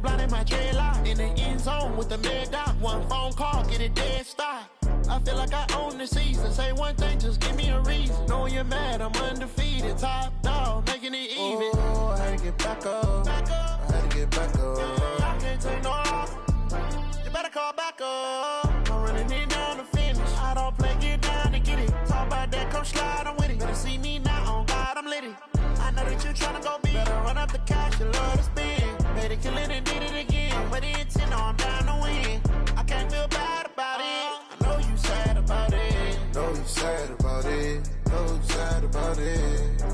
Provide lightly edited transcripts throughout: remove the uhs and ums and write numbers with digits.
blind in my dreadlock. In the end zone with the mad dot. One phone call, get it dead stop. I feel like I own the season. Say one thing, just give me a reason. Knowing you're mad, I'm undefeated. Top dog, making it even. Oh, I had to get back up. I had to get back up. I can't take no off. You better call back up. I'm running it down to finish. I don't play, get down to get it. Talk about that, come slide, I'm with it. Better see me now, on God, I'm lit it. I know that you're tryna go big. Better run up the cash, you love to spend. Made it, kill it, and did it again. But the intent, I'm down to win. I can't feel bad about it. I know you sad about it. Know you sad about it. Know you sad about it.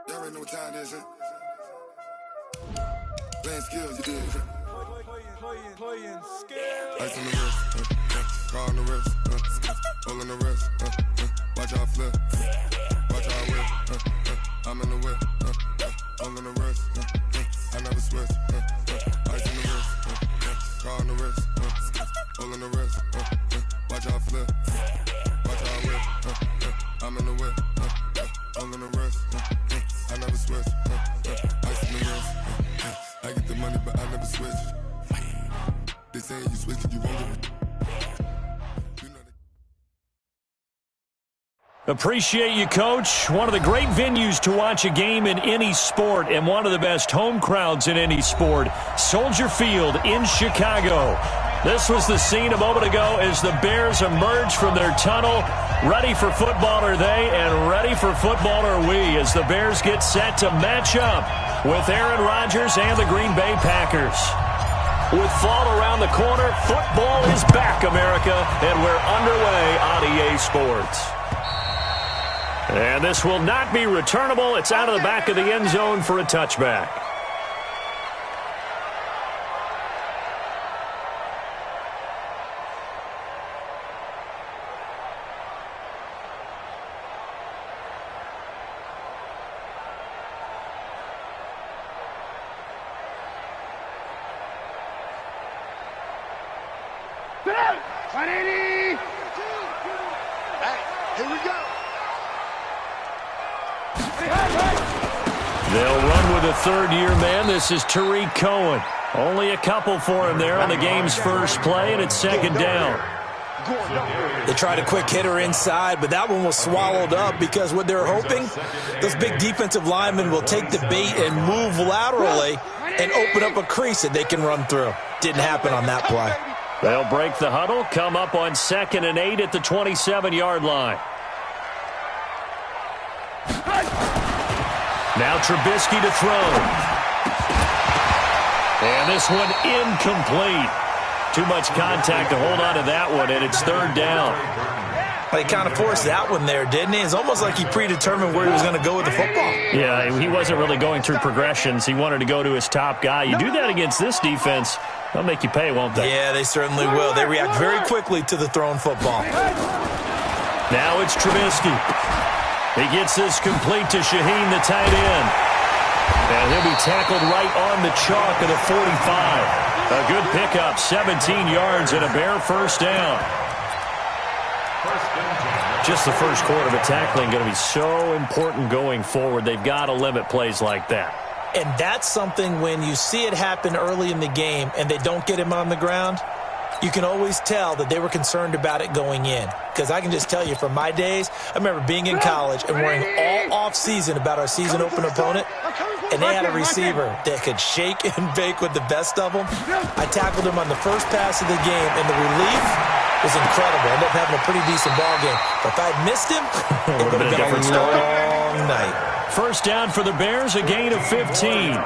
Y'all already know what time it is, huh? Playing skills, you did. Playing skills. Ice on the wrist, car on the wrist, hole in the wrist, watch how I flip, watch how I whip, I'm in the whip, hole in the wrist, I never switch, ice on the wrist, car on the wrist, hole in the wrist, watch how I flip, watch how I whip, I'm in the whip, hole in the wrist, I never switch, ice on the wrist, I get the money but I never switch. They say you switch it, you won't get it. Appreciate you, Coach. One of the great venues to watch a game in any sport and one of the best home crowds in any sport, Soldier Field in Chicago. This was the scene a moment ago as the Bears emerged from their tunnel. Ready for football are they, and ready for football are we as the Bears get set to match up with Aaron Rodgers and the Green Bay Packers. With fall around the corner, football is back, America, and we're underway on EA Sports. And this will not be returnable. It's out of the back of the end zone for a touchback. Here we go. They'll run with a third-year man. This is Tariq Cohen. Only a couple for him there on the game's first play, and it's second down. They tried a quick hitter inside, but that one was swallowed up because what they're hoping, those big defensive linemen will take the bait and move laterally and open up a crease that they can run through. Didn't happen on that play. They'll break the huddle, come up on 2nd and 8 at the 27-yard line. Now Trubisky to throw. And this one incomplete. Too much contact to hold on to that one, and it's third down. He kind of forced that one there, didn't he? It's almost like he predetermined where he was going to go with the football. Yeah, he wasn't really going through progressions. He wanted to go to his top guy. You do that against this defense, they'll make you pay, won't they? Yeah, they certainly will. They react very quickly to the thrown football. Now it's Trubisky. He gets this complete to Shaheen, the tight end. And he'll be tackled right on the chalk of the 45. A good pickup, 17 yards and a bare first down. Just the first quarter of the tackling going to be so important going forward. They've got to limit plays like that. And that's something when you see it happen early in the game and they don't get him on the ground, you can always tell that they were concerned about it going in. Because I can just tell you from my days, I remember being in college and worrying all offseason about our season open opponent, and they had a receiver that could shake and bake with the best of them. I tackled him on the first pass of the game, and the relief was incredible. I ended up having a pretty decent ball game. But if I'd missed him, it would have been a long night. First down for the Bears, a gain of 15.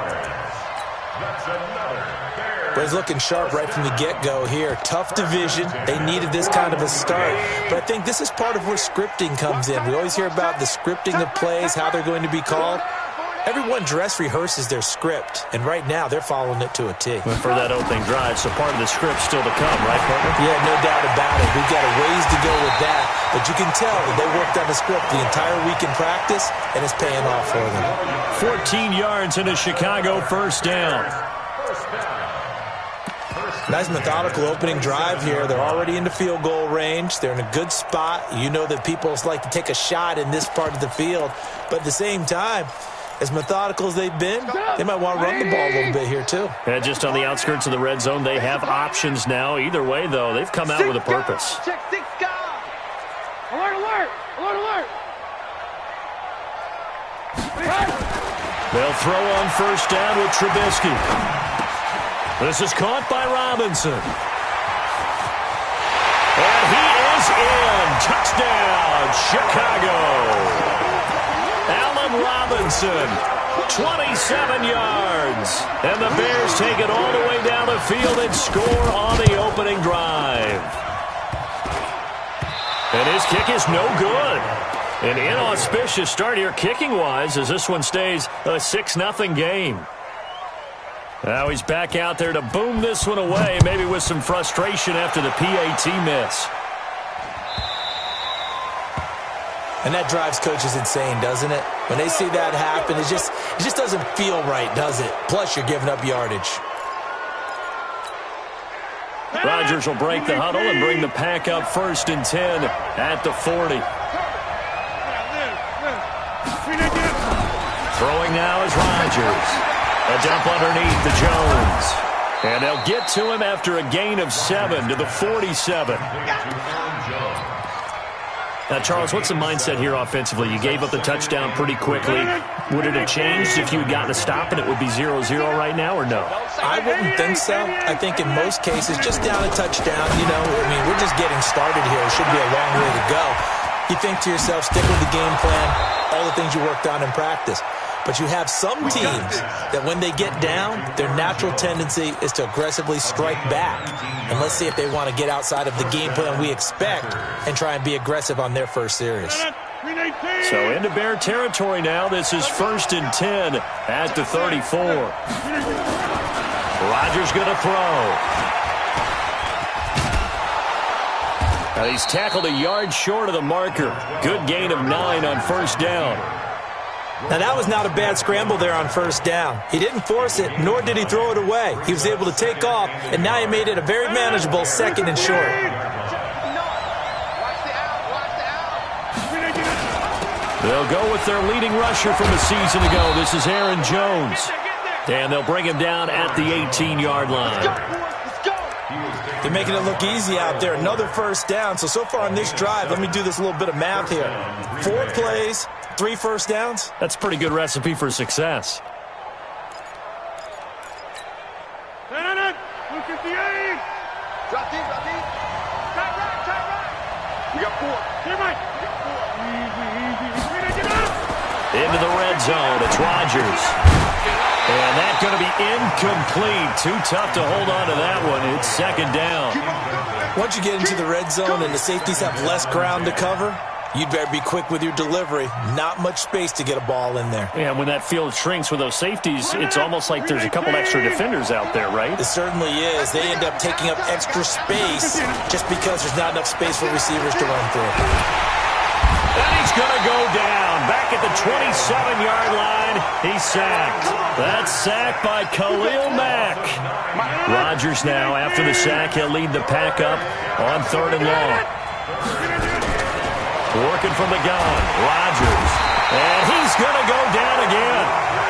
But he's looking sharp right from the get-go here. Tough division. They needed this kind of a start. But I think this is part of where scripting comes in. We always hear about the scripting of plays, how they're going to be called. Everyone dress rehearses their script, and right now they're following it to a T. For that opening drive, so part of the script still to come, right, partner? Yeah, no doubt about it. We've got a ways to go with that, but you can tell that they worked on the script the entire week in practice, and it's paying off for them. 14 yards into Chicago, first down. Nice methodical opening drive here. They're already into field goal range. They're in a good spot. You know that people like to take a shot in this part of the field, but at the same time, as methodical as they've been, they might want to run the ball a little bit here, too. And just on the outskirts of the red zone, they have options now. Either way, though, they've come out with a purpose. Check 6 guys. Alert, alert, alert, alert. They'll throw on first down with Trubisky. This is caught by Robinson. And he is in. Touchdown, Chicago. Allen Robinson, 27 yards. And the Bears take it all the way down the field and score on the opening drive. And his kick is no good. An inauspicious start here kicking-wise as this one stays a 6-0 game. Now he's back out there to boom this one away, maybe with some frustration after the PAT miss. And that drives coaches insane, doesn't it? When they see that happen, it just doesn't feel right, does it? Plus, you're giving up yardage. Rodgers will break the huddle and bring the pack up 1st and 10 at the 40. Throwing now is Rodgers. A dump underneath to Jones. And they'll get to him after a gain of 7 to the 47. Now, Charles, what's the mindset here offensively? You gave up the touchdown pretty quickly. Would it have changed if you had gotten a stop and it would be 0-0 right now, or no? I wouldn't think so. I think in most cases, just down a touchdown, we're just getting started here. It should be a long way to go. You think to yourself, stick with the game plan, all the things you worked on in practice. But you have some teams that when they get down, their natural tendency is to aggressively strike back. And let's see if they want to get outside of the game plan we expect and try and be aggressive on their first series. So into Bear territory now. This is 1st and 10 at the 34. Rodgers going to throw. Now he's tackled a yard short of the marker. Good gain of 9 on first down. Now, that was not a bad scramble there on first down. He didn't force it, nor did he throw it away. He was able to take off, and now he made it a very manageable 2nd and short. They'll go with their leading rusher from a season ago. This is Aaron Jones. And they'll bring him down at the 18-yard line. They're making it look easy out there. Another first down. So far on this drive, let me do this little bit of math here. 4 plays, 3 first downs. That's a pretty good recipe for success. Drop deep. Tight right. We got 4. Into the red zone. It's Rodgers. And that's going to be incomplete. Too tough to hold on to that one. It's 2nd down. Once you get into the red zone and the safeties have less ground to cover, you'd better be quick with your delivery. Not much space to get a ball in there. Yeah, when that field shrinks with those safeties, it's almost like there's a couple extra defenders out there, right? It certainly is. They end up taking up extra space just because there's not enough space for receivers to run through. And he's going to go down. Back at the 27-yard line, he's sacked. That's sacked by Khalil Mack. Rodgers now, after the sack, he'll lead the pack up on 3rd and long. Working from the gun, Rodgers. And he's going to go down again.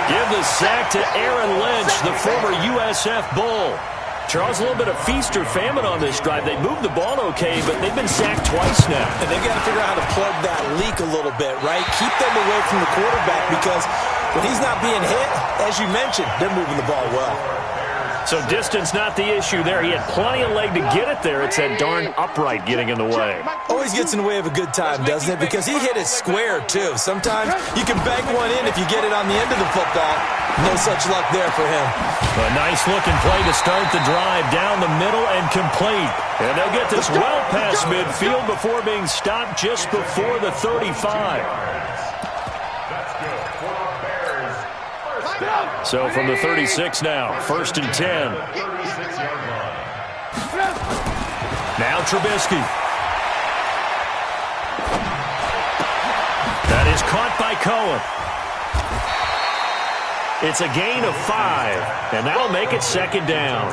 Give the sack to Aaron Lynch, the former USF Bull. Charles, a little bit of feast or famine on this drive. They moved the ball okay, but they've been sacked twice now. And they've got to figure out how to plug that leak a little bit, right? Keep them away from the quarterback because when he's not being hit, as you mentioned, they're moving the ball well. So distance not the issue there. He had plenty of leg to get it there. It's that darn upright getting in the way. Always gets in the way of a good time, doesn't it? Because he hit it square, too. Sometimes you can bank one in if you get it on the end of the football. No such luck there for him. A nice-looking play to start the drive down the middle and complete. And they'll get this well past midfield before being stopped just before the 35. So from the 36 now, 1st and 10. Now Trubisky. That is caught by Cohen. It's a gain of 5, and that'll make it 2nd down.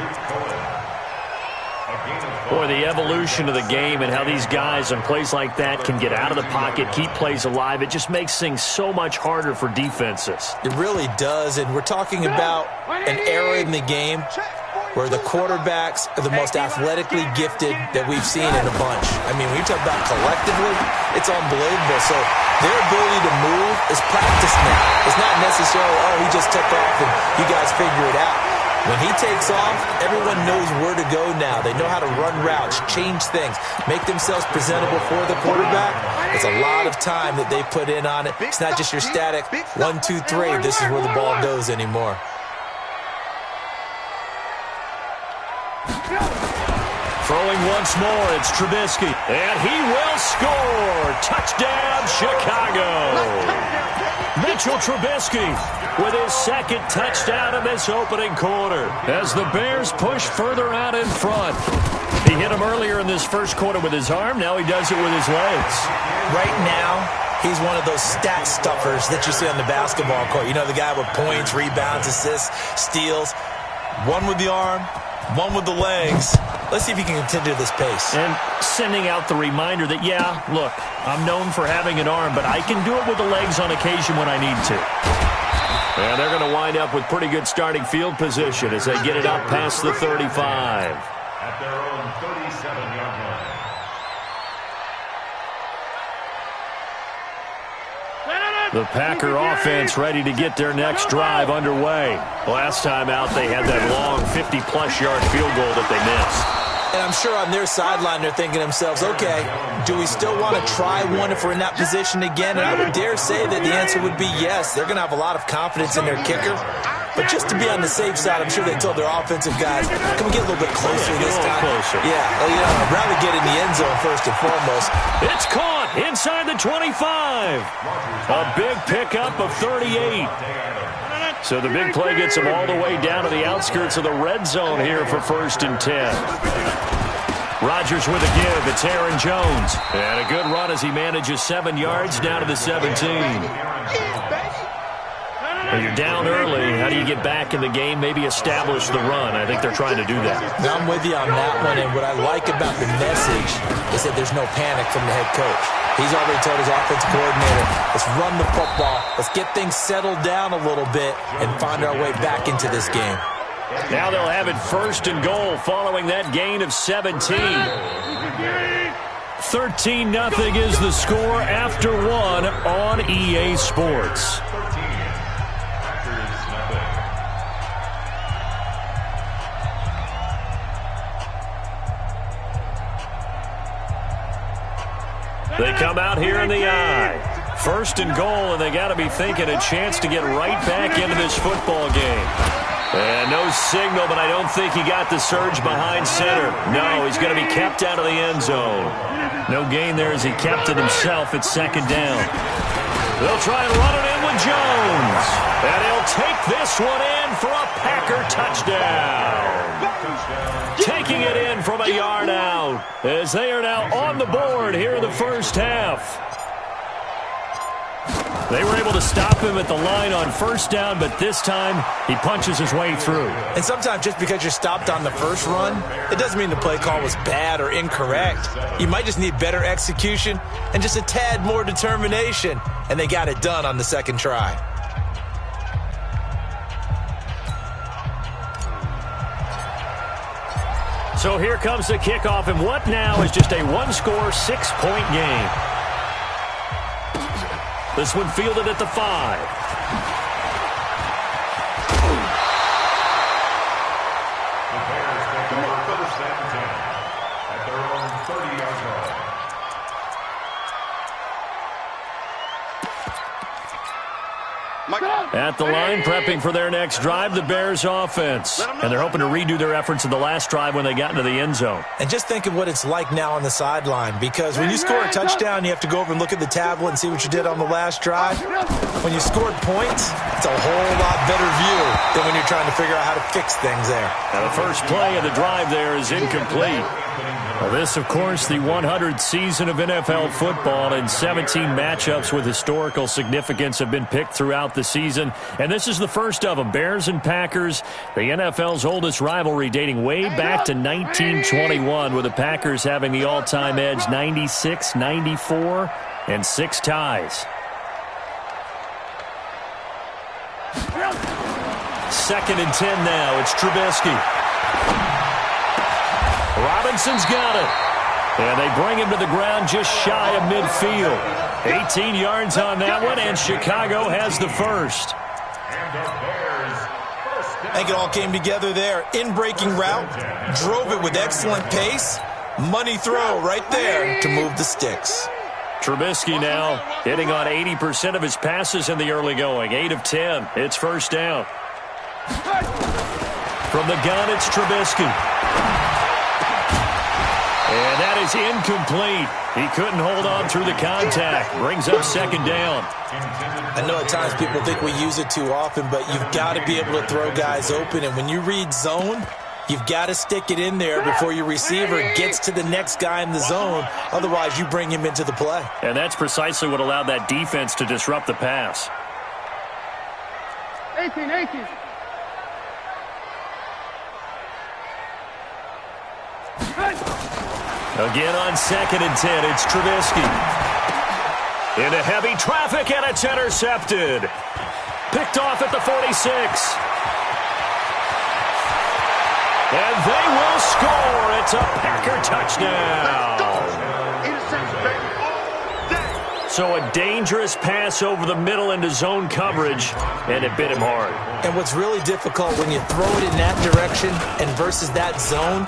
Boy, the evolution of the game and how these guys on plays like that can get out of the pocket, keep plays alive, it just makes things so much harder for defenses. It really does, and we're talking about an era in the game where the quarterbacks are the most athletically gifted that we've seen in a bunch. I mean, when you talk about collectively, it's unbelievable. So their ability to move is practiced now. It's not necessarily, oh, he just took off and you guys figure it out. When he takes off, everyone knows where to go now. They know how to run routes, change things, make themselves presentable for the quarterback. It's a lot of time that they put in on it. It's not just your static 1, 2, 3. This is where the ball goes anymore. Throwing once more, it's Trubisky. And he will score. Touchdown, Chicago. Mitchell Trubisky with his 2nd touchdown in this opening quarter as the Bears push further out in front. He hit him earlier in this first quarter with his arm. Now he does it with his legs. Right now, he's one of those stat stuffers that you see on the basketball court. You know, the guy with points, rebounds, assists, steals. One with the arm, one with the legs. Let's see if he can continue this pace. And sending out the reminder that, yeah, look, I'm known for having an arm, but I can do it with the legs on occasion when I need to. And they're going to wind up with pretty good starting field position as they get it up past the 35. At their own 37-yard line. The Packer offense ready to get their next drive underway. Last time out, they had that long 50-plus yard field goal that they missed. And I'm sure on their sideline they're thinking to themselves, okay, do we still want to try one if we're in that position again? And I would dare say that the answer would be yes. They're going to have a lot of confidence in their kicker. But just to be on the safe side, I'm sure they told their offensive guys, can we get a little bit closer this time? Closer. Yeah, well, you know, I'd rather get in the end zone first and foremost. It's caught inside the 25. A big pickup of 38. So the big play gets them all the way down to the outskirts of the red zone here for 1st and 10. Rodgers with a give. It's Aaron Jones. And a good run as he manages 7 yards down to the 17. When you're down early, how do you get back in the game, maybe establish the run? I think they're trying to do that. I'm with you on that one, and what I like about the message is that there's no panic from the head coach. He's already told his offensive coordinator, let's run the football, let's get things settled down a little bit and find our way back into this game. Now they'll have it 1st and goal following that gain of 17. 13-0 is the score after 1 on EA Sports. They come out here in the eye. 1st and goal, and they got to be thinking a chance to get right back into this football game. And no signal, but I don't think he got the surge behind center. No, he's going to be kept out of the end zone. No gain there as he kept it himself at 2nd down. They'll try and run it in with Jones. And he'll take this one in for a Packer touchdown. Taking it in from a yard out as they are now on the board here in the first half. They were able to stop him at the line on 1st down, but this time he punches his way through. And sometimes just because you're stopped on the first run, it doesn't mean the play call was bad or incorrect. You might just need better execution and just a tad more determination, and they got it done on the 2nd try. So here comes the kickoff, and what now is just a one-score, 6-point game. This one fielded at the 5. The Bears take over 1st and 10 at their own 30-yard line. At the line, prepping for their next drive, the Bears offense. And they're hoping to redo their efforts in the last drive when they got into the end zone. And just think of what it's like now on the sideline, because when you score a touchdown, you have to go over and look at the tablet and see what you did on the last drive. When you scored points, it's a whole lot better view than when you're trying to figure out how to fix things there. Now the first play of the drive there is incomplete. Well, this, of course, the 100th season of NFL football, and 17 matchups with historical significance have been picked throughout the season. And this is the first of them, Bears and Packers, the NFL's oldest rivalry dating way back to 1921, with the Packers having the all-time edge 96, 94, and 6 ties. Second and 10 now. It's Trubisky. Robinson's got it. And they bring him to the ground just shy of midfield. 18 yards on that one, and Chicago has the first. I think it all came together there. In-breaking route, drove it with excellent pace. Money throw right there to move the sticks. Trubisky now hitting on 80% of his passes in the early going. 8 of 10. It's first down. From the gun, it's Trubisky. And that is incomplete. He couldn't hold on through the contact. Brings up second down. I know at times people think we use it too often, but you've got to be able to throw guys open. And when you read zone, you've got to stick it in there before your receiver gets to the next guy in the zone. Otherwise, you bring him into the play. And that's precisely what allowed that defense to disrupt the pass. 18. Again on second and 10, it's Trubisky. Into heavy traffic, and it's intercepted. Picked off at the 46. And they will score. It's a Packer touchdown. So a dangerous pass over the middle into zone coverage, and it bit him hard. And what's really difficult when you throw it in that direction and versus that zone,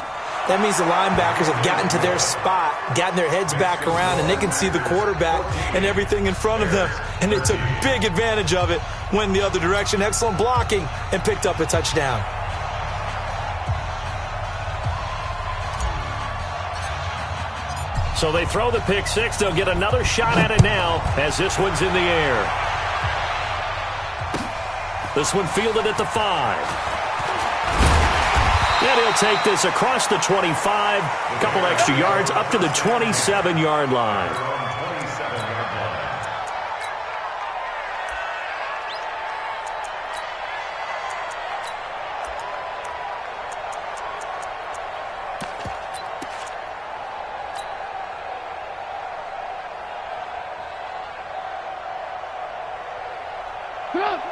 that means the linebackers have gotten to their spot, gotten their heads back around, and they can see the quarterback and everything in front of them. And they took big advantage of it, went the other direction, excellent blocking, and picked up a touchdown. So they throw the pick six. They'll get another shot at it now as this one's in the air. This one fielded at the 5. And he'll take this across the 25, a couple extra yards, up to the 27-yard line.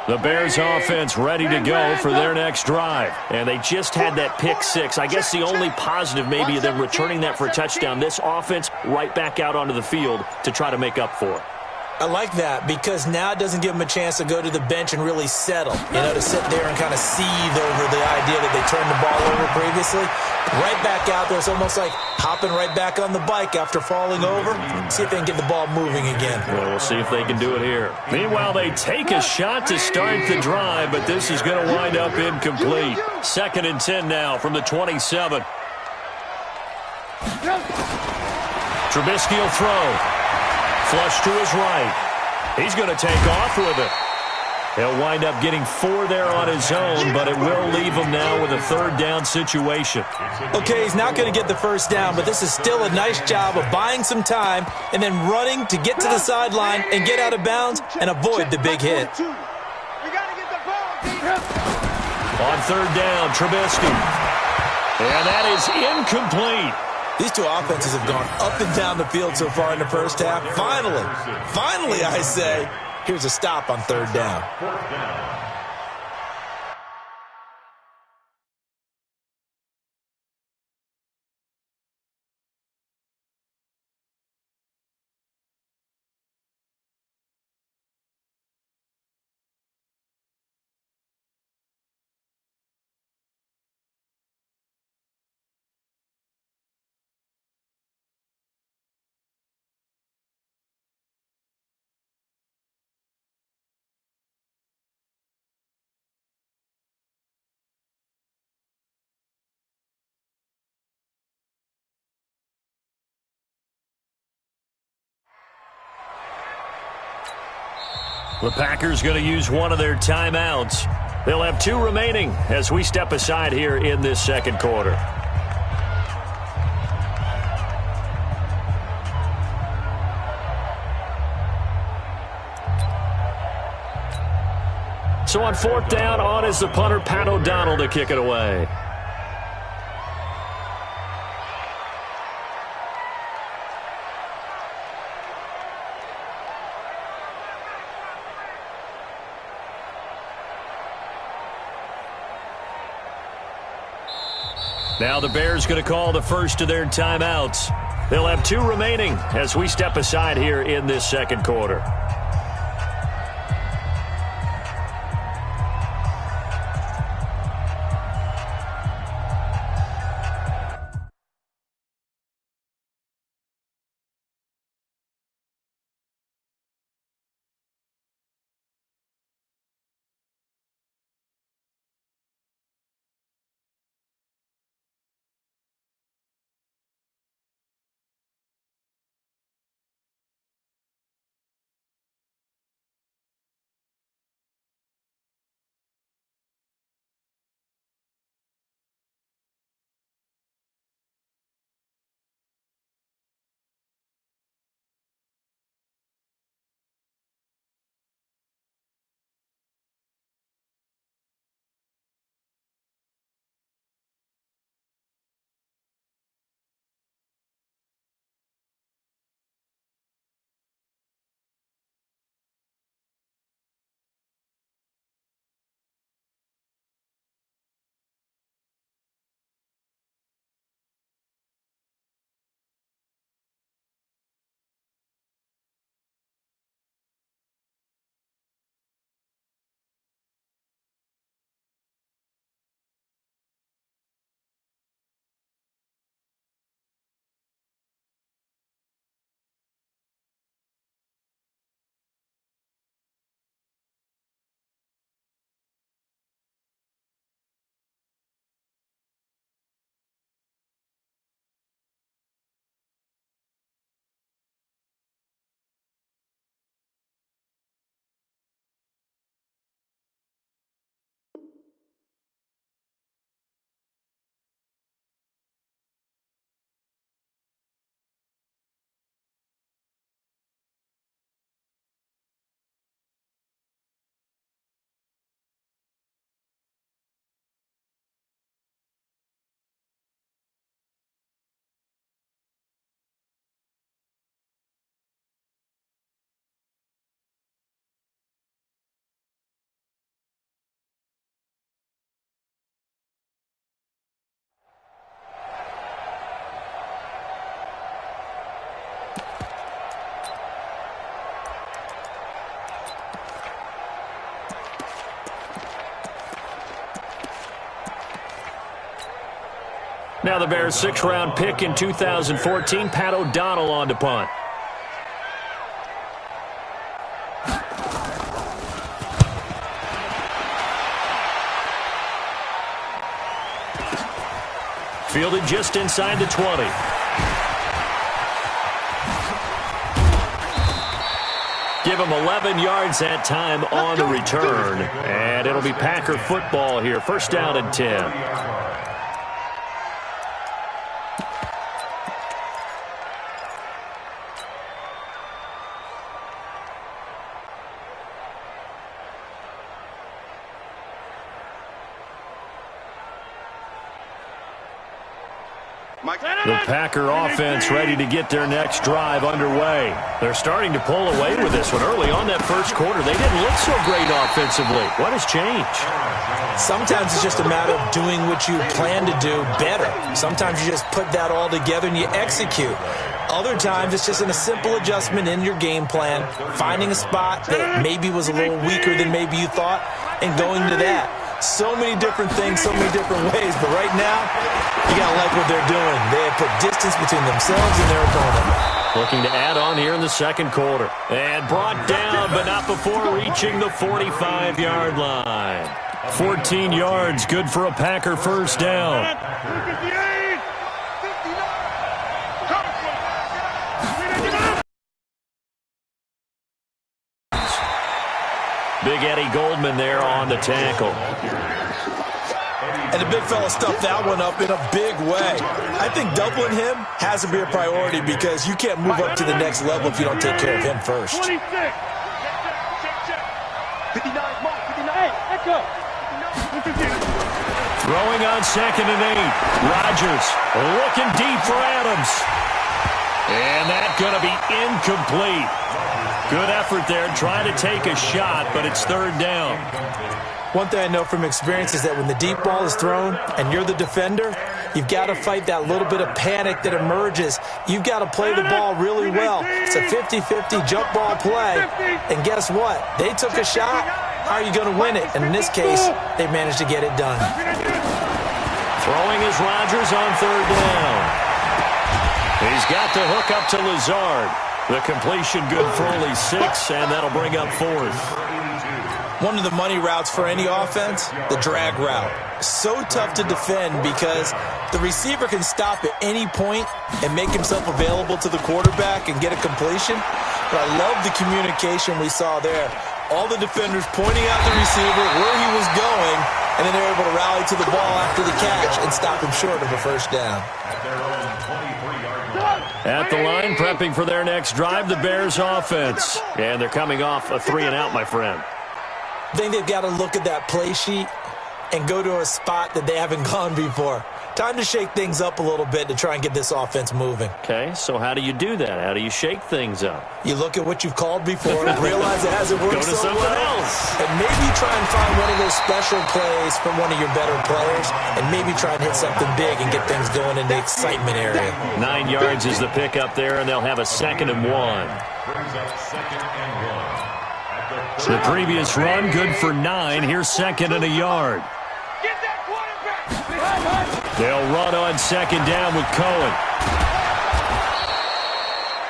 The Bears offense ready to go for their next drive. And they just had that pick six. I guess the only positive maybe of them returning that for a touchdown. This offense right back out onto the field to try to make up for it. I like that because now it doesn't give them a chance to go to the bench and really settle, to sit there and kind of seethe over the idea that they turned the ball over previously. Right back out there. It's almost like hopping right back on the bike after falling over. See if they can get the ball moving again. Well, we'll see if they can do it here. Meanwhile, they take a shot to start the drive, but this is going to wind up incomplete. Second and 10 now from the 27. Trubisky will throw. Flush to his right. He's going to take off with it. He'll wind up getting 4 there on his own, but it will leave him now with a third down situation. Okay, he's not going to get the first down, but this is still a nice job of buying some time and then running to get to the sideline and get out of bounds and avoid the big hit. On third down, Trubisky. And that is incomplete. These two offenses have gone up and down the field so far in the first half. Finally, I say, here's a stop on third down. The Packers going to use one of their timeouts. They'll have 2 remaining as we step aside here in this second quarter. So on 4th down, on is the punter, Pat O'Donnell, to kick it away. Now the Bears going to call the first of their timeouts. They'll have 2 remaining as we step aside here in this second quarter. Now the Bears' 6th-round pick in 2014, Pat O'Donnell on to punt. Fielded just inside the 20. Give him 11 yards that time on the return. And it'll be Packer football here. 1st down and 10. The Packer offense ready to get their next drive underway. They're starting to pull away with this one. Early on that first quarter, they didn't look so great offensively. What has changed? Sometimes it's just a matter of doing what you plan to do better. Sometimes you just put that all together and you execute. Other times it's just a simple adjustment in your game plan, finding a spot that maybe was a little weaker than maybe you thought, and going to that. So many different things, so many different ways. But right now, you got to like what they're doing. They have put distance between themselves and their opponent. Looking to add on here in the second quarter. And brought down, but not before reaching the 45-yard line. 14 yards, good for a Packer 1st down. Big Eddie Goldman there on the tackle. And the big fella stuffed that one up in a big way. I think doubling him has to be a priority because you can't move up to the next level if you don't take care of him first. 26. 59, Mike, 59. Hey, let's go. Throwing on 2nd and 8. Rodgers looking deep for Adams. And that's going to be incomplete. Good effort there, trying to take a shot, but it's 3rd down. One thing I know from experience is that when the deep ball is thrown and you're the defender, you've got to fight that little bit of panic that emerges. You've got to play the ball really well. It's a 50-50 jump ball play. And guess what? They took a shot. How are you going to win it? And in this case, they managed to get it done. Throwing is Rodgers on 3rd down. He's got the hook up to Lazard. The completion good for only 6, and that'll bring up 4th. One of the money routes for any offense, the drag route. So tough to defend because the receiver can stop at any point and make himself available to the quarterback and get a completion. But I love the communication we saw there. All the defenders pointing out the receiver, where he was going, and then they're able to rally to the ball after the catch and stop him short of a 1st down. At the line, prepping for their next drive, the Bears offense. And they're coming off a 3-and-out, my friend. I think they've got to look at that play sheet and go to a spot that they haven't gone before. Time to shake things up a little bit to try and get this offense moving. Okay, so how do you do that? How do you shake things up? You look at what you've called before, realize it hasn't worked so well, else. and maybe try and find one of those special plays from one of your better players, and maybe try and hit something big and get things going in the excitement area. 9 yards is the pickup there, and they'll have a 2nd and 1. The previous run, good for 9. Here's 2nd and a yard. They'll run on 2nd down with Cohen.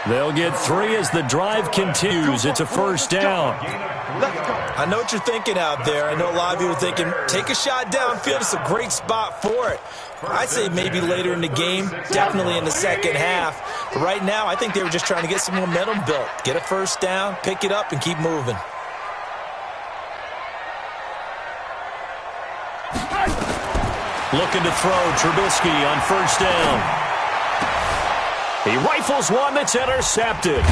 They'll get 3 as the drive continues. It's a 1st down. I know what you're thinking out there. I know a lot of you are thinking, take a shot downfield. It's a great spot for it. I'd say maybe later in the game, definitely in the 2nd half. But right now, I think they were just trying to get some momentum built. Get a 1st down, pick it up, and keep moving. Looking to throw, Trubisky on 1st down. He rifles one that's intercepted.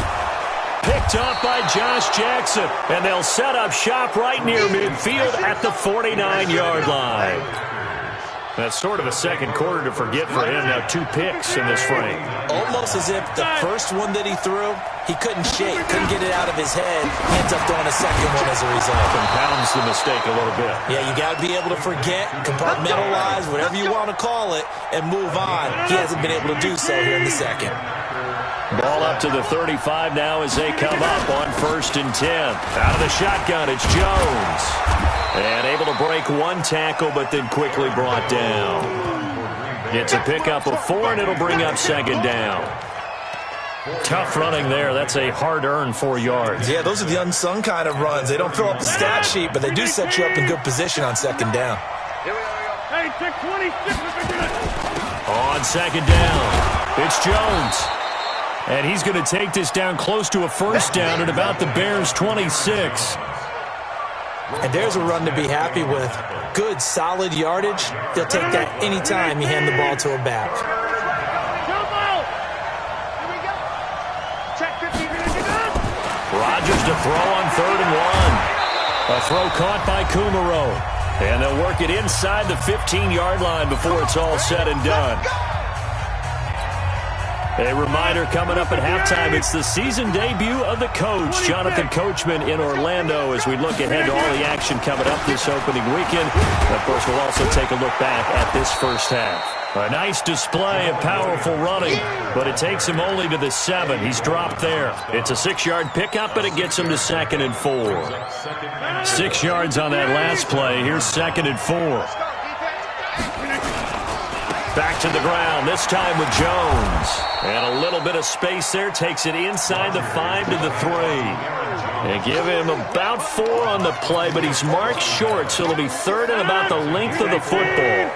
Picked up by Josh Jackson. And they'll set up shop right near midfield at the 49-yard line. That's sort of a 2nd quarter to forget for him. Now 2 picks in this frame. Almost as if the first one that he threw, he couldn't shake, couldn't get it out of his head. He ends up throwing a 2nd one as a result. Compounds the mistake a little bit. Yeah, you got to be able to forget, compartmentalize, whatever you want to call it, and move on. He hasn't been able to do so here in the 2nd. Ball up to the 35 now as they come up on 1st and 10. Out of the shotgun, it's Jones. And able to break 1 tackle, but then quickly brought down. It's a pickup of 4, and it'll bring up 2nd down. Tough running there. That's a hard-earned 4 yards. Yeah, those are the unsung kind of runs. They don't fill up the stat sheet, but they do set you up in good position on 2nd down. Hey, 626. On 2nd down, it's Jones. And he's going to take this down close to a 1st down at about the Bears' 26. And there's a run to be happy with. Good, solid yardage. They'll take that anytime you hand the ball to a back. Rodgers to throw on 3rd and 1. A throw caught by Kumaro. And they'll work it inside the 15-yard line before it's all said and done. A reminder coming up at halftime, it's the season debut of the coach, Jonathan Coachman in Orlando, as we look ahead to all the action coming up this opening weekend. Of course, we'll also take a look back at this 1st half. A nice display of powerful running, but it takes him only to the 7. He's dropped there. It's a 6-yard pickup, but it gets him to 2nd and 4. 6 yards on that last play. Here's 2nd and 4. Back to the ground, this time with Jones. And a little bit of space there, takes it inside the 5 to the 3. And give him about 4 on the play, but he's marked short, so it'll be 3rd and about the length of the football.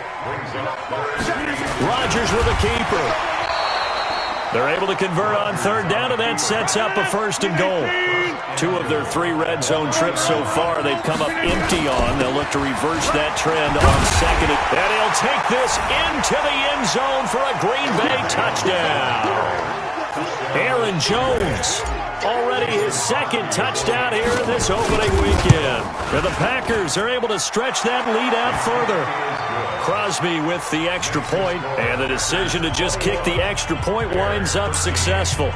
Rodgers with a keeper. They're able to convert on third down, and that sets up a 1st and goal. 2 of their 3 red zone trips so far they've come up empty on. They'll look to reverse that trend on 2nd. And he'll take this into the end zone for a Green Bay touchdown. Aaron Jones, already his 2nd touchdown here in this opening weekend. And the Packers are able to stretch that lead out further. Crosby with the extra point, and the decision to just kick the extra point winds up successful.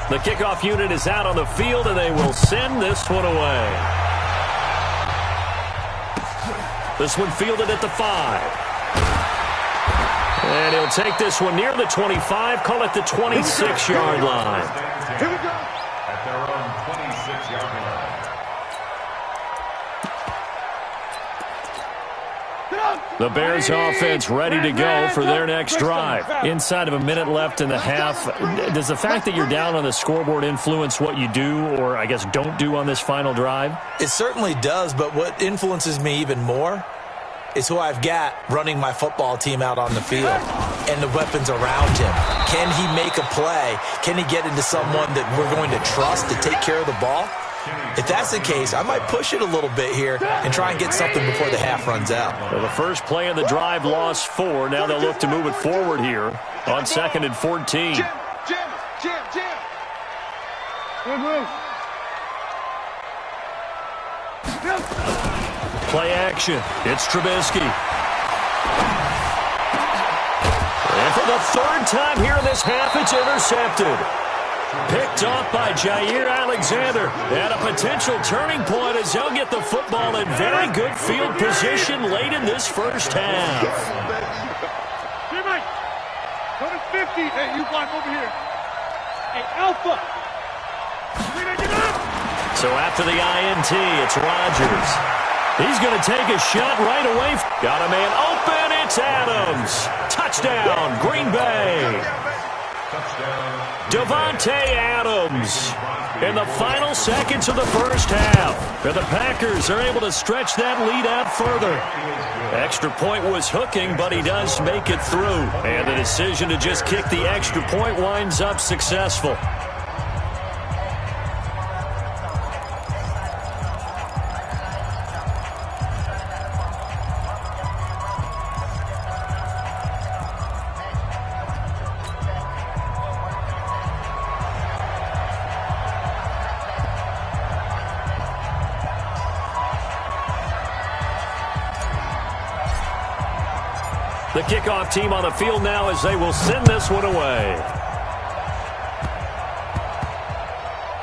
The kickoff unit is out on the field, and they will send this one away. This one fielded at the 5. And he'll take this one near the 25, call it the 26-yard line. Here we go. At their own 26-yard line. The Bears offense ready to go for their next drive. Inside of a minute left in the half, does the fact that you're down on the scoreboard influence what you do, or I guess don't do on this final drive? It certainly does, but what influences me even more is who I've got running my football team out on the field and the weapons around him. Can he make a play? Can he get into someone that we're going to trust to take care of the ball? If that's the case, I might push it a little bit here and try and get something before the half runs out. Well, the first play of the drive lost 4. Now they'll look to move it forward here on 2nd and 14. Jam. Good move. Play action. It's Trubisky. And for the 3rd time here in this half, it's intercepted. Picked off by Jair Alexander. And a potential turning point as they'll get the football in very good field position late in this first half. Here, Mike. Go to 50. Hey, you block over here. Hey, Alpha. So after the INT, it's Rodgers. He's going to take a shot right away. Got a man open. It's Adams. Touchdown, Green Bay. Devontae Adams in the final seconds of the first half. And the Packers are able to stretch that lead out further. Extra point was hooking, but he does make it through. And the decision to just kick the extra point winds up successful. The kickoff team on the field now as they will send this one away.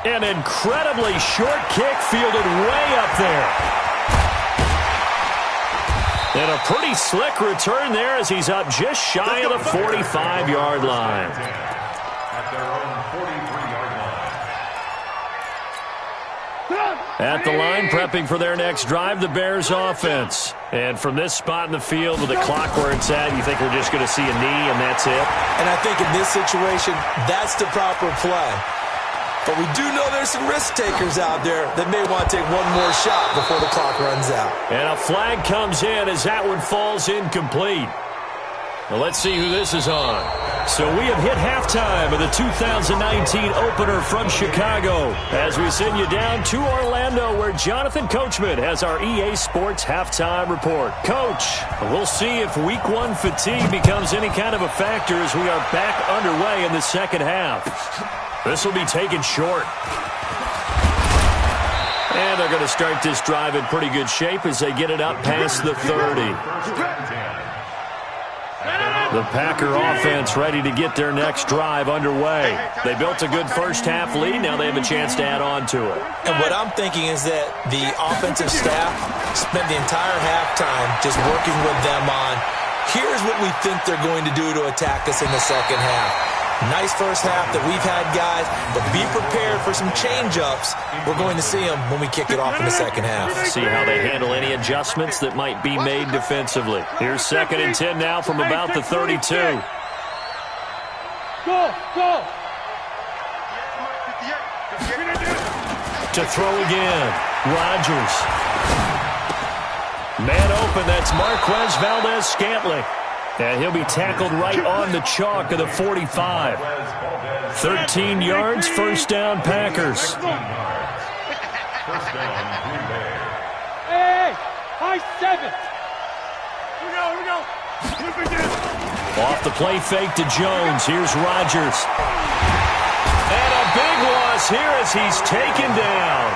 An incredibly short kick fielded way up there. And a pretty slick return there as he's up just shy of the 45-yard line. At their own 43-yard line. At the line, prepping for their next drive, the Bears offense. And from this spot in the field with the clock where it's at, you think we're just going to see a knee and that's it? And I think in this situation, that's the proper play. But we do know there's some risk takers out there that may want to take one more shot before the clock runs out. And a flag comes in as that one falls incomplete. Well, let's see who this is on. So we have hit halftime of the 2019 opener from Chicago as we send you down to Orlando where Jonathan Coachman has our EA Sports halftime report. Coach, we'll see if week 1 fatigue becomes any kind of a factor as we are back underway in the second half. This will be taken short. And they're going to start this drive in pretty good shape as they get it up past the 30. The Packer offense ready to get their next drive underway. They built a good first half lead. Now they have a chance to add on to it. And what I'm thinking is that the offensive staff spent the entire halftime just working with them on, here's what we think they're going to do to attack us in the second half. Nice first half that we've had, guys, but be prepared for some change-ups. We're going to see them when we kick it off in the second half. See how they handle any adjustments that might be made defensively. Here's 2nd and 10 now from about the 32. Go! To throw again. Rodgers. Man open, that's Marquez Valdez-Scantling. And he'll be tackled right on the chalk of the 45. 13 yards, first down, Packers. First down, Green Bay. Hey, high 7. Here we go. Flip again. Off the play fake to Jones. Here's Rodgers. And a big loss here as he's taken down.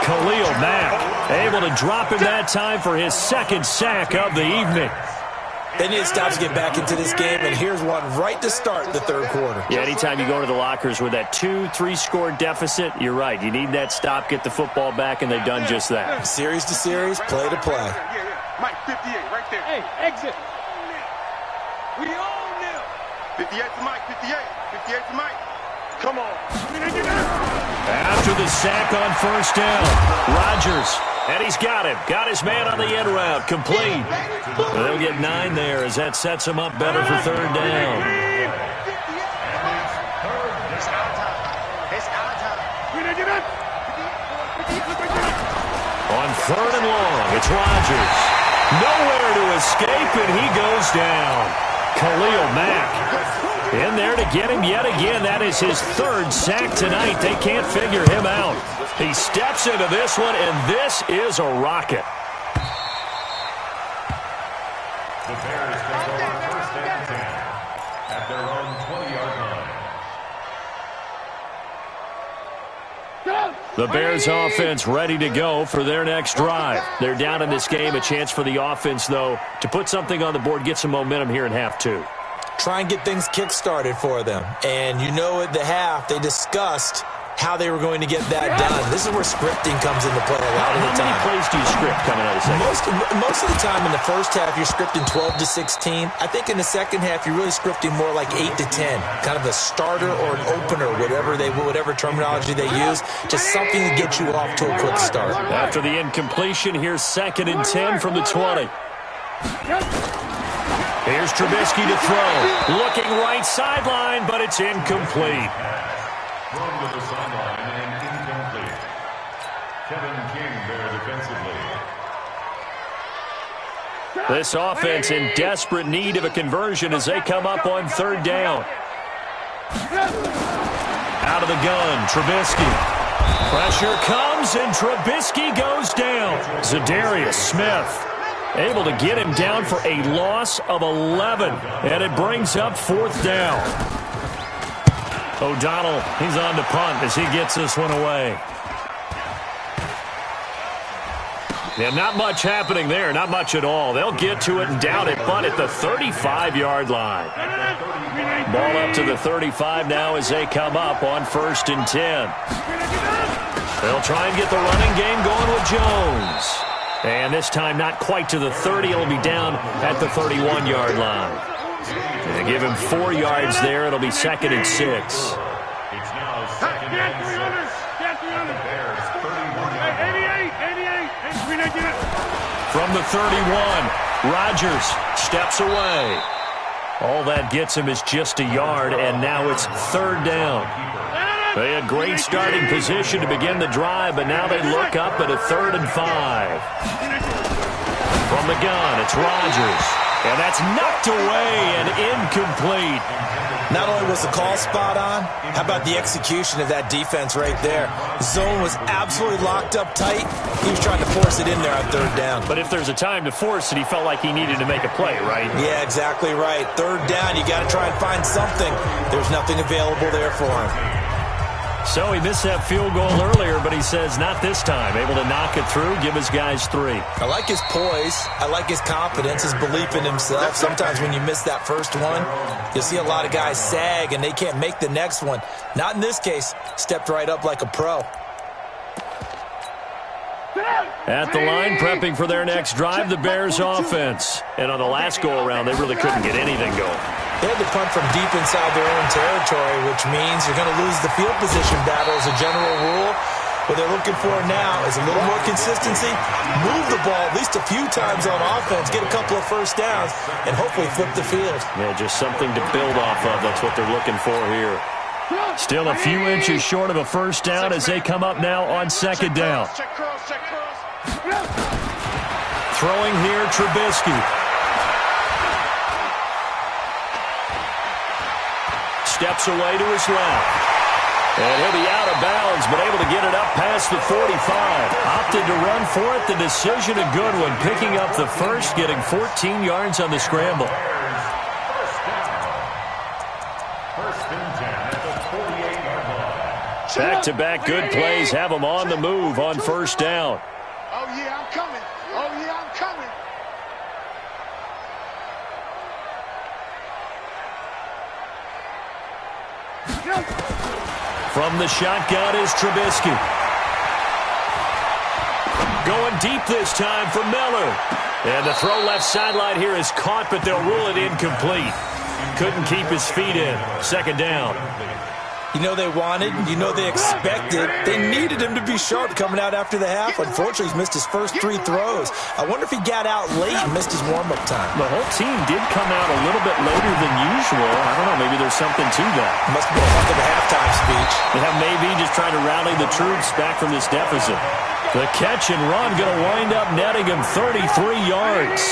Khalil Mack able to drop him that time for his second sack of the evening. They need to stop to get back into this game, and here's one right to start the third quarter. Yeah, anytime you go to the lockers with that 2-3 score deficit, you're right. You need that stop, get the football back, and they've done just that. Series to series, play to play. Yeah. Mike, 58, right there. Hey, exit. We all kneel. 58 to Mike, 58. 58 to Mike. Come on. After the sack on first down, Rodgers, and he's got him. Got his man on the end route, complete. They'll get 9 there as that sets him up better for third down. On third and long, it's Rodgers. Nowhere to escape, and he goes down. Khalil Mack in there to get him yet again. That is his third sack tonight. They can't figure him out. He steps into this one, and this is a rocket. The Bears take over first and 10 at their own 20-yard line. The Bears offense ready to go for their next drive. They're down in this game. A chance for the offense, though, to put something on the board, get some momentum here in half 2. Try and get things kick-started for them. And you know at the half, they discussed how they were going to get that done. This is where scripting comes into play a lot of the time. How many plays do you script coming out of the second? Most of the time in the first half, you're scripting 12 to 16. I think in the second half, you're really scripting more like 8 to 10. Kind of a starter or an opener, whatever terminology they use. Just something to get you off to a quick start. After the incompletion, here's 2nd and 10 from the 20. Here's Trubisky to throw. Looking right sideline, but it's incomplete. Thrown to the sideline and incomplete. Kevin King there defensively. This offense in desperate need of a conversion as they come up on third down. Out of the gun, Trubisky. Pressure comes, and Trubisky goes down. Zadarius Smith able to get him down for a loss of 11, and it brings up 4th down. O'Donnell, he's on to punt as he gets this one away. Yeah, not much happening there, not much at all. They'll get to it and down it, but at the 35-yard line. Ball up to the 35 now as they come up on 1st and 10. They'll try and get the running game going with Jones. And this time not quite to the 30. It'll be down at the 31-yard line. They give him 4 yards there. It'll be 2nd and 6. It's now 2nd and 6. The Bears 31 yards. From the 31, Rodgers steps away. All that gets him is just a yard, and now it's 3rd down. They had great starting position to begin the drive, but now they look up at a 3rd and 5. From the gun, it's Rodgers. And that's knocked away and incomplete. Not only was the call spot on, how about the execution of that defense right there? Zone was absolutely locked up tight. He was trying to force it in there on 3rd down. But if there's a time to force it, he felt like he needed to make a play, right? Yeah, exactly right. 3rd down, you got to try and find something. There's nothing available there for him. So he missed that field goal earlier, but he says not this time. Able to knock it through, give his guys 3. I like his poise. I like his confidence, his belief in himself. Sometimes when you miss that first one, you'll see a lot of guys sag and they can't make the next one. Not in this case. Stepped right up like a pro. At the line, prepping for their next drive, the Bears offense. And on the last go-around, they really couldn't get anything going. They had to punt from deep inside their own territory, which means you're going to lose the field position battle as a general rule. What they're looking for now is a little more consistency, move the ball at least a few times on offense, get a couple of first downs, and hopefully flip the field. Yeah, just something to build off of. That's what they're looking for here. Still a few inches short of a first down as they come up now on second down. Throwing here, Trubisky. Steps away to his left. And he'll be out of bounds, but able to get it up past the 45. Opted to run for it. The decision a good one. Picking up the first, getting 14 yards on the scramble. Back-to-back good plays have them on the move on first down. Oh, yeah, I'm coming. Oh, yeah, I'm coming. From the shotgun is Trubisky. Going deep this time for Miller. And the throw left sideline here is caught, but they'll rule it incomplete. Couldn't keep his feet in. Second down. You know they wanted, you know they expected. They needed him to be sharp coming out after the half. Unfortunately, he's missed his first 3 throws. I wonder if he got out late and missed his warm-up time. The whole team did come out a little bit later than usual. I don't know, maybe there's something to that. Must have been a heck of a halftime speech. Yeah, maybe just trying to rally the troops back from this deficit. The catch and run going to wind up netting him 33 yards.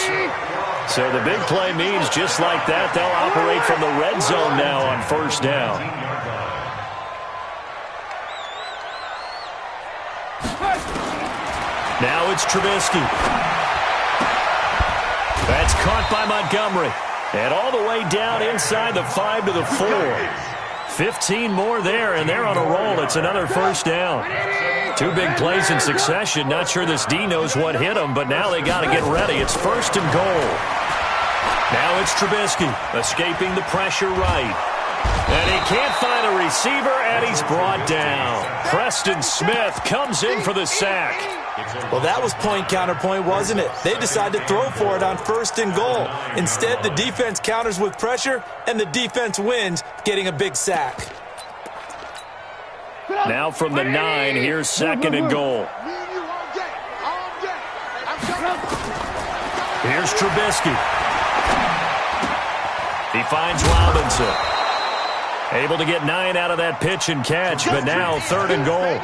So the big play means just like that, they'll operate from the red zone now on first down. Now it's Trubisky. That's caught by Montgomery. And all the way down inside the 5 to the 4. 15 more there, and they're on a roll. It's another first down. 2 big plays in succession. Not sure this D knows what hit him, but now they got to get ready. It's first and goal. Now it's Trubisky escaping the pressure right. And he can't find a receiver, and he's brought down. Preston Smith comes in for the sack. Well, that was point counterpoint, wasn't it? They decided to throw for it on first and goal. Instead, the defense counters with pressure, and the defense wins, getting a big sack. Now from the 9, here's second and goal. Here's Trubisky. He finds Robinson. Able to get 9 out of that pitch and catch, but now third and goal.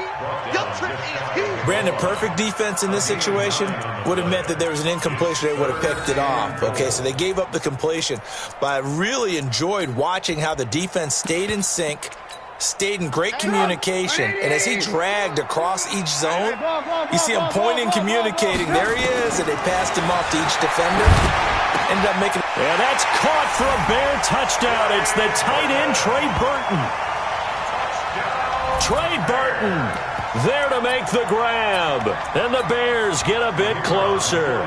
Brandon, perfect defense in this situation would have meant that there was an incompletion. They would have picked it off. Okay, so they gave up the completion. But I really enjoyed watching how the defense stayed in sync, stayed in great communication, and as he dragged across each zone, you see him pointing, communicating. There he is, and they passed him off to each defender. Ended up making... And that's caught for a Bear touchdown. It's the tight end, Trey Burton. Trey Burton there to make the grab. And the Bears get a bit closer.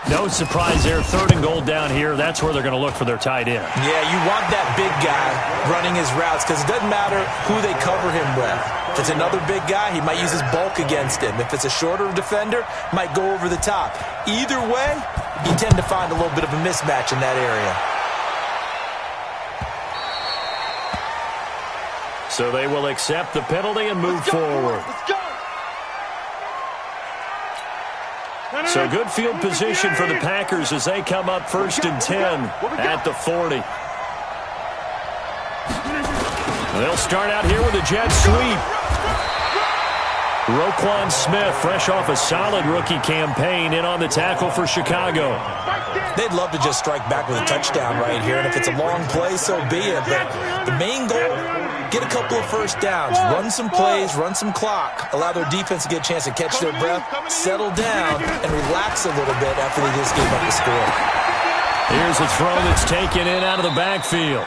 No surprise there. Third and goal down here. That's where they're going to look for their tight end. Yeah, you want that big guy running his routes because it doesn't matter who they cover him with. If it's another big guy, he might use his bulk against him. If it's a shorter defender, might go over the top. Either way, you tend to find a little bit of a mismatch in that area. So they will accept the penalty and move forward. So good field position for the Packers as they come up first and 10 at the 40. They'll start out here with a jet sweep. Roquan Smith, fresh off a solid rookie campaign, in on the tackle for Chicago. They'd love to just strike back with a touchdown right here, and if it's a long play, so be it. But the main goal, get a couple of first downs, run some plays, run some clock, allow their defense to get a chance to catch their breath, settle down, and relax a little bit after they just gave up the score. Here's a throw that's taken in out of the backfield.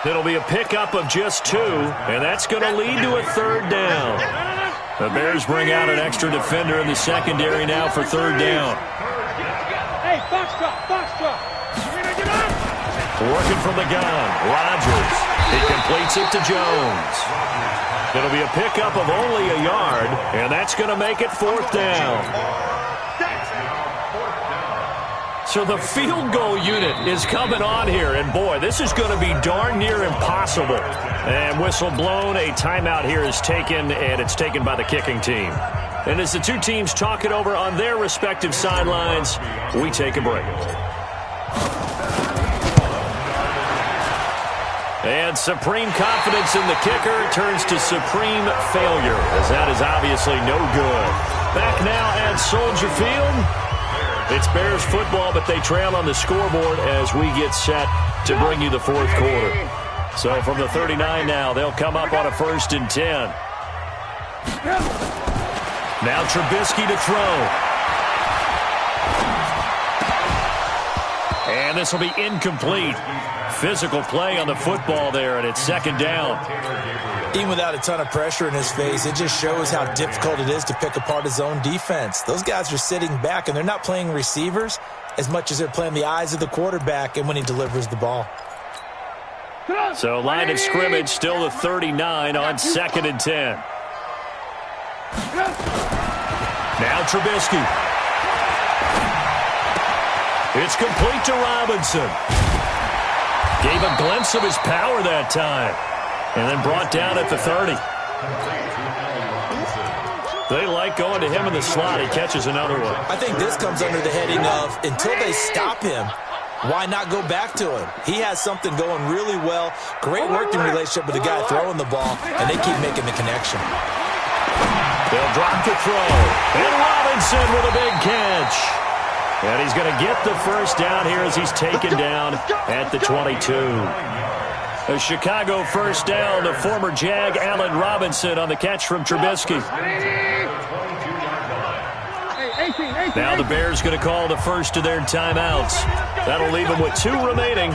It'll be a pickup of just 2, and that's going to lead to a third down. The Bears bring out an extra defender in the secondary now for third down. Hey, box drop. Working from the gun, Rodgers. He completes it to Jones. It'll be a pickup of only a yard, and that's going to make it fourth down. So the field goal unit is coming on here, and boy, this is going to be darn near impossible. And whistle blown, a timeout here is taken, and it's taken by the kicking team. And as the two teams talk it over on their respective sidelines, we take a break. And supreme confidence in the kicker turns to supreme failure, as that is obviously no good. Back now at Soldier Field. It's Bears football, but they trail on the scoreboard as we get set to bring you the fourth quarter. So from the 39 now, they'll come up on a 1st and 10. Now Trubisky to throw. And this will be incomplete. Physical play on the football there, and it's 2nd down. Even without a ton of pressure in his face, it just shows how difficult it is to pick apart his own defense. Those guys are sitting back, and they're not playing receivers as much as they're playing the eyes of the quarterback and when he delivers the ball. So line of scrimmage still the 39 on 2nd and 10. Now Trubisky. It's complete to Robinson. Gave a glimpse of his power that time. And then brought down at the 30. They like going to him in the slot. He catches another one. I think this comes under the heading of, until they stop him, why not go back to him? He has something going really well. Great working relationship with the guy throwing the ball, and they keep making the connection. They'll drop the throw. And Robinson with a big catch. And he's going to get the first down here as he's taken down at the 22. A Chicago first down to former Jag Allen Robinson on the catch from Trubisky. Now the Bears going to call the first of their timeouts. That'll leave them with 2 remaining.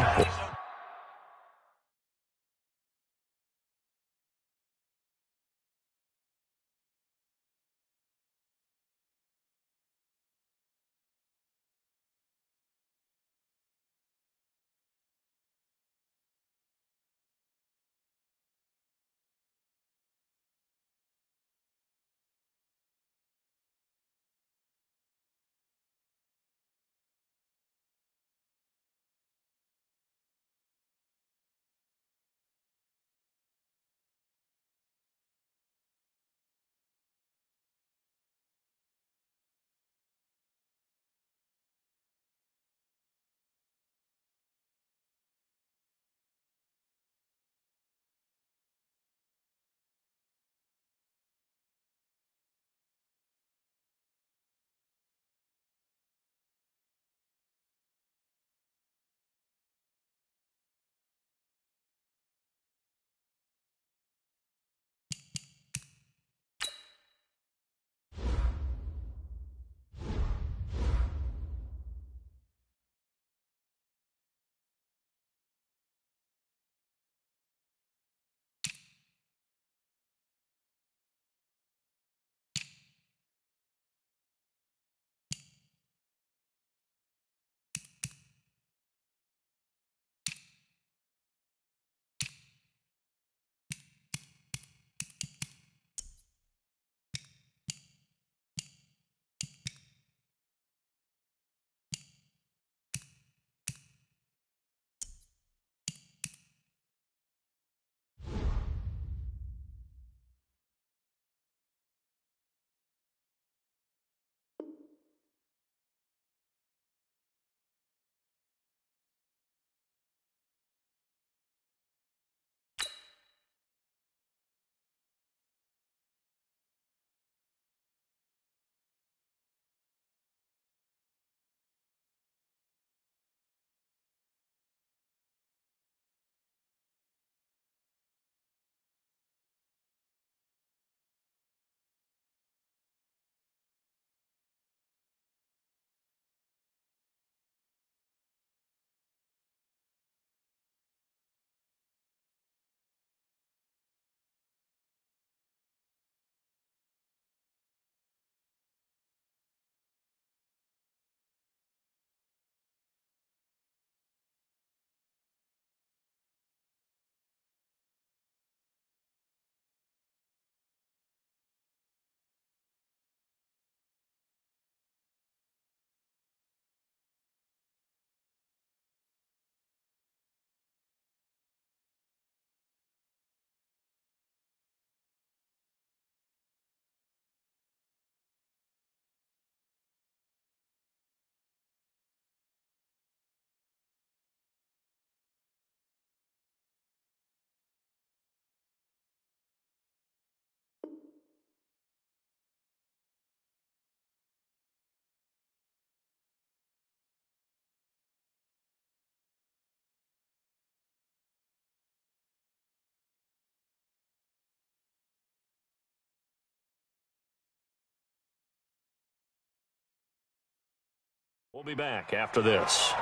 We'll be back after this.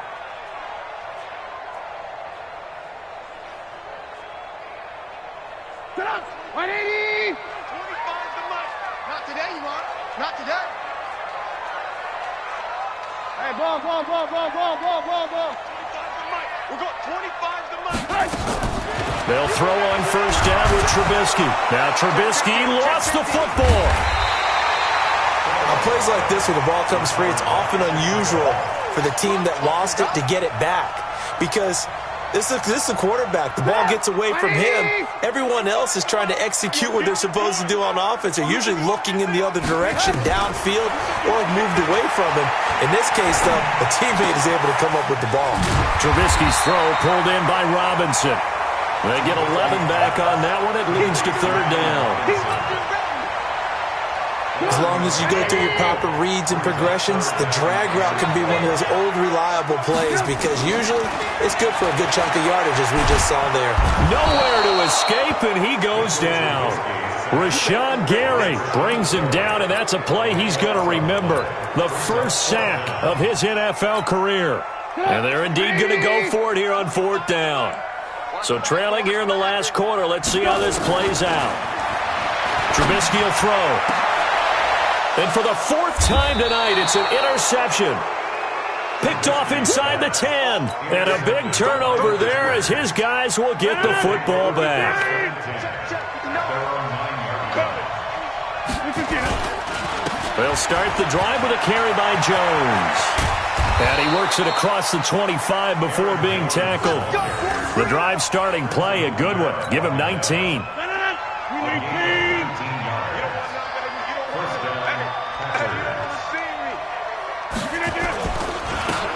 Set up! 180! 25 the mic. Not today, you are. Not today. Hey, ball. 25 the mic. We're going 25 the mic. They'll throw on first down with Trubisky. Now Trubisky lost the football. On plays like this where the ball comes free, it's often unusual for the team that lost it to get it back because this is the quarterback. The ball gets away from him. Everyone else is trying to execute what they're supposed to do on offense. They're usually looking in the other direction, downfield, or have moved away from him. In this case, though, a teammate is able to come up with the ball. Trubisky's throw pulled in by Robinson. They get 11 back on that one. It leads to third down. As long as you go through your proper reads and progressions, the drag route can be one of those old reliable plays because usually it's good for a good chunk of yardage as we just saw there. Nowhere to escape, and he goes down. Rashawn Gary brings him down, and that's a play he's going to remember. The first sack of his NFL career. And they're indeed going to go for it here on fourth down. So trailing here in the last quarter, let's see how this plays out. Trubisky will throw. And for the fourth time tonight, it's an interception. Picked off inside the 10. And a big turnover there as his guys will get the football back. They'll start the drive with a carry by Jones. And he works it across the 25 before being tackled. The drive starting play, a good one. Give him 19.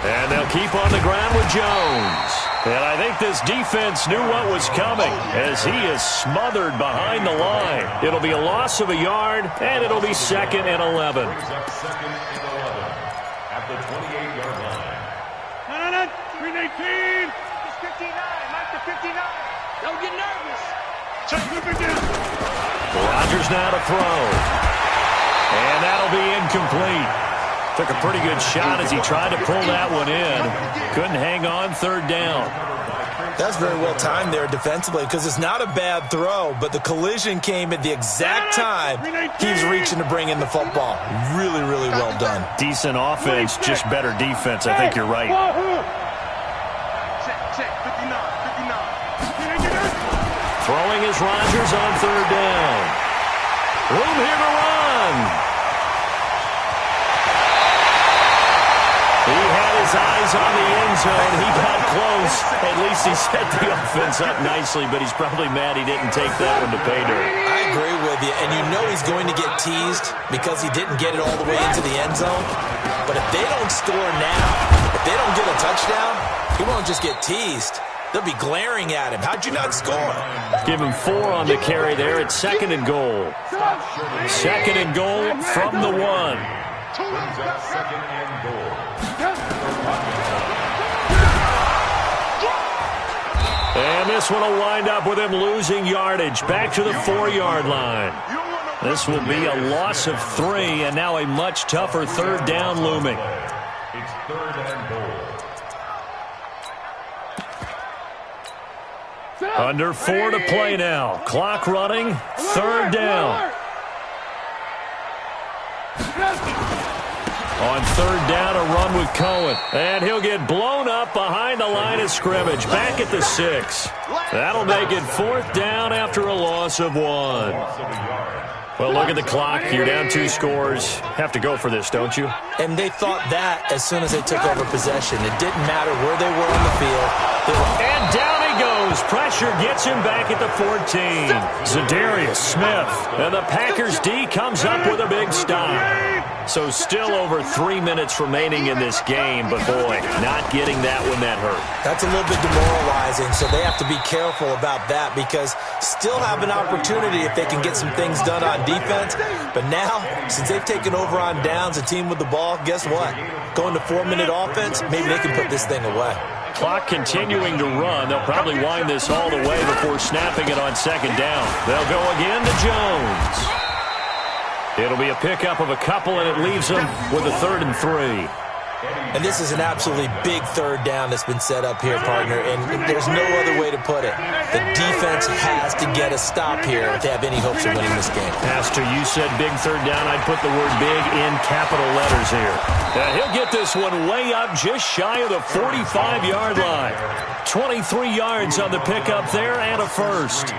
And they'll keep on the ground with Jones. And I think this defense knew what was coming as he is smothered behind the line. It'll be a loss of a yard, and it'll be 2nd and 11. Second and 11 at the 28-yard line. No, 319! It's 59. Mike to 59. Don't get nervous. Rodgers now to throw. And that'll be incomplete. Took a pretty good shot as he tried to pull that one in. Couldn't hang on third down. That's very well timed there defensively because it's not a bad throw, but the collision came at the exact time he was reaching to bring in the football. Really, really well done. Decent offense, just better defense. I think you're right. Check. 59. Throwing is Rodgers on third down. Room here to run. He had his eyes on the end zone. He got close. At least he set the offense up nicely, but he's probably mad he didn't take that one to pay dirt. I agree with you, and you know he's going to get teased because he didn't get it all the way into the end zone. But if they don't score now, if they don't get a touchdown, he won't just get teased. They'll be glaring at him. How'd you not score? Give him 4 on the carry there. It's 2nd and goal. 2nd and goal from the 1. Brings up 2nd and goal. And this one will wind up with him losing yardage back to the 4-yard line. This will be a loss of 3, and now a much tougher third down looming. It's 3rd and goal. Under 4 to play now. Clock running. 3rd down. On 3rd down, a run with Cohen. And he'll get blown up behind the line of scrimmage. Back at the 6. That'll make it 4th down after a loss of 1. Well, look at the clock. You're down 2 scores. Have to go for this, don't you? And they thought that as soon as they took over possession. It didn't matter where they were on the field. And down he goes. Pressure gets him back at the 14. Zadarius Smith. And the Packers D comes up with a big stop. So still over 3 minutes remaining in this game, but boy, not getting that one that hurt. That's a little bit demoralizing, so they have to be careful about that because still have an opportunity if they can get some things done on defense. But now, since they've taken over on downs, a team with the ball, guess what? Going to 4-minute offense, maybe they can put this thing away. Clock continuing to run. They'll probably wind this all the way before snapping it on 2nd down. They'll go again to Jones. It'll be a pickup of a couple, and it leaves them with a 3rd and 3. And this is an absolutely big third down that's been set up here, partner, and there's no other way to put it. The defense has to get a stop here if they have any hopes of winning this game. Pastor, you said big third down. I'd put the word big in capital letters here. He'll get this one way up just shy of the 45-yard line. 23 yards on the pickup there and a first.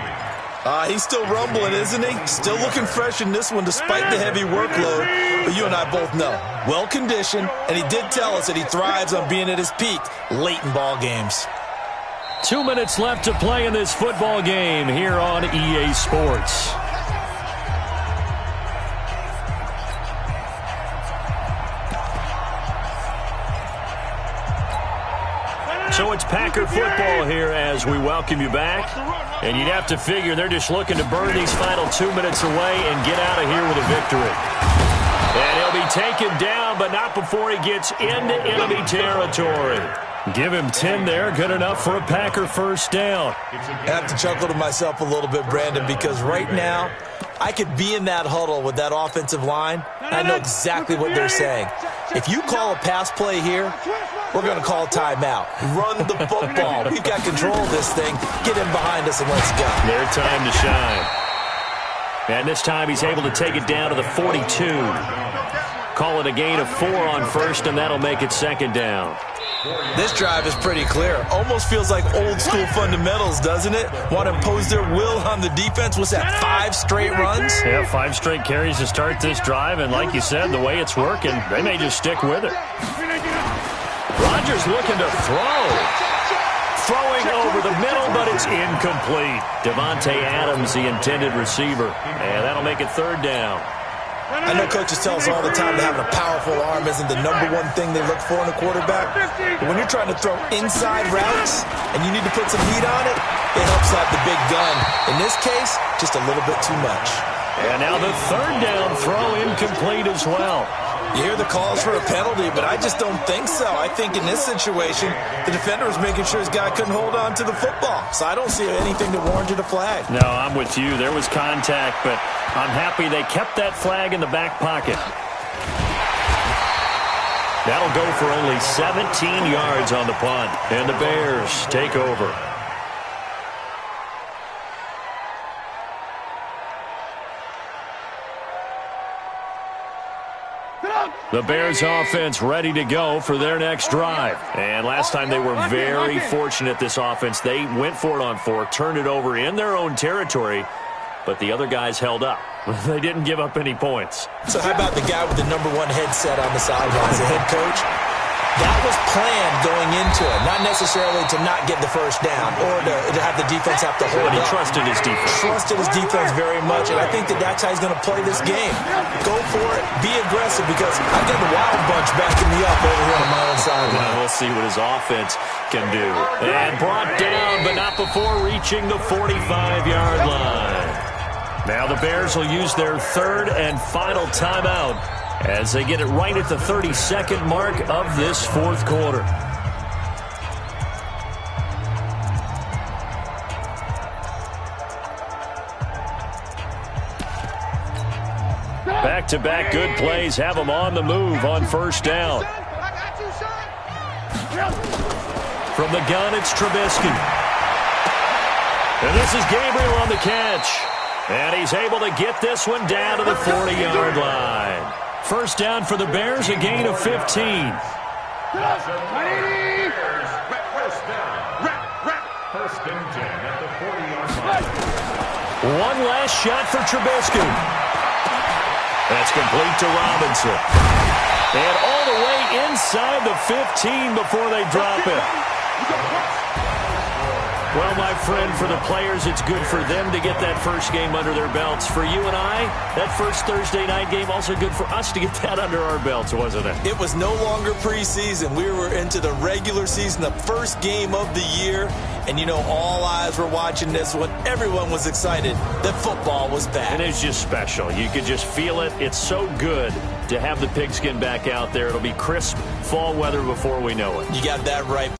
He's still rumbling, isn't he? Still looking fresh in this one despite the heavy workload. But you and I both know, well-conditioned, and he did tell us that he thrives on being at his peak late in ball games. 2 minutes left to play in this football game here on EA Sports. So it's Packer football here as we welcome you back. And you'd have to figure they're just looking to burn these final 2 minutes away and get out of here with a victory. And he'll be taken down, but not before he gets into enemy territory. Give him 10 there, good enough for a Packer first down. I have to chuckle to myself a little bit, Brandon, because right now I could be in that huddle with that offensive line. I know exactly what they're saying. If you call a pass play here, we're going to call timeout. Run the football. We've got control of this thing. Get in behind us and let's go. Their time to shine. And this time he's able to take it down to the 42. Call it a gain of 4 on first, and that'll make it second down. This drive is pretty clear. Almost feels like old school fundamentals, doesn't it? Want to impose their will on the defense. What's that, 5 straight runs? Yeah, 5 straight carries to start this drive, and like you said, the way it's working, they may just stick with it. Rodgers looking to throw. Throwing over the middle, but it's incomplete. Devontae Adams, the intended receiver. And that'll make it third down. I know coaches tell us all the time that having a powerful arm isn't the #1 thing they look for in a quarterback. But when you're trying to throw inside routes and you need to put some heat on it, it helps have the big gun. In this case, just a little bit too much. And now the third down throw incomplete as well. You hear the calls for a penalty, but I just don't think so. I think in this situation, the defender was making sure his guy couldn't hold on to the football. So I don't see anything that warranted a flag. No, I'm with you. There was contact, but I'm happy they kept that flag in the back pocket. That'll go for only 17 yards on the punt. And the Bears take over. The Bears offense ready to go for their next drive. And last time they were very fortunate, this offense. They went for it on 4, turned it over in their own territory, but the other guys held up. They didn't give up any points. So how about the guy with the #1 headset on the sidelines, the head coach? That was planned going into it, not necessarily to not get the first down or to have the defense have to hold But he up. trusted his defense. Trusted his defense very much, and I think that that's how he's going to play this game. Go for it, be aggressive, because I've got the Wild Bunch backing me up over here on my own sideline. We'll see what his offense can do. And brought down, but not before reaching the 45-yard line. Now the Bears will use their third and final timeout as they get it right at the 32nd mark of this fourth quarter. Back-to-back good plays have them on the move on first down. From the gun, it's Trubisky. And this is Gabriel on the catch. And he's able to get this one down to the 40-yard line. First down for the Bears, a gain of 15. First and 10 at the 40-yard line. One last shot for Trubisky. That's complete to Robinson. And all the way inside the 15 before they drop it. Well, my friend, for the players, it's good for them to get that first game under their belts. For you and I, that first Thursday night game, also good for us to get that under our belts, wasn't it? It was no longer preseason. We were into the regular season, the first game of the year. And, you know, all eyes were watching this one. Everyone was excited that football was back. And it's just special. You could just feel it. It's so good to have the pigskin back out there. It'll be crisp fall weather before we know it. You got that right.